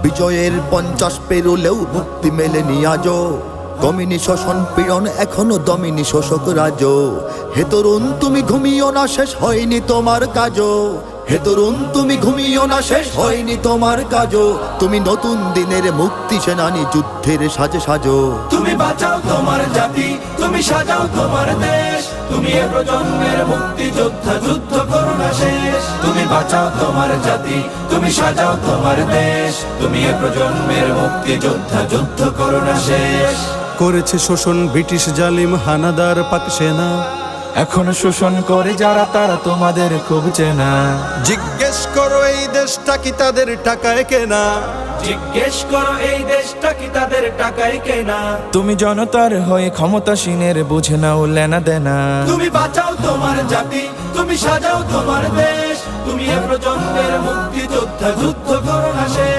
বিজয়ের 50 পেরোলেও মুক্তি মেলেনি আজও। কমিনি শোষণ পীড়ন এখনো দমিনি শোষক রাজ। হে তরুণ তুমি ঘুমিও না, শেষ হয়নি তোমার কাজও। হে তরুণ তুমি ঘুমিও না, শেষ হয়নি তোমার কাজও। তুমি নতুন দিনের মুক্তি সেনানী, যুদ্ধের সাজে সাজো। তুমি বাঁচাও তোমার জাতি, তুমি সাজাও তোমার দেশ। তুমি এ প্রজন্মের মুক্তি যোদ্ধা, যুদ্ধ করো না শেষ। তুমি বাঁচাও তোমার জাতি, তুমি সাজাও তোমার দেশ। তুমি এ প্রজন্মের মুক্তি যোদ্ধা, যুদ্ধ করো না শেষ। করেছে শোষণ ব্রিটিশ জালিম হানাদার পাক সেনা। এখনো শোষণ করে যারা, তারা তোমাদের খুব চেনা। জিজ্ঞেস করো এই দেশটা কি তাদের টাকায় কেনা। জিজ্ঞেস করো এই দেশটা কি তাদের টাকায় কেনা। তুমি জনতার হয়ে ক্ষমতাসীনের বুঝে নাও লেনা দেনা। তুমি বাঁচাও তোমার জাতি, তুমি সাজাও তোমার দেশ। তুমি এ প্রজন্মের মুক্তি যোদ্ধা, যুদ্ধ করো না শেষ।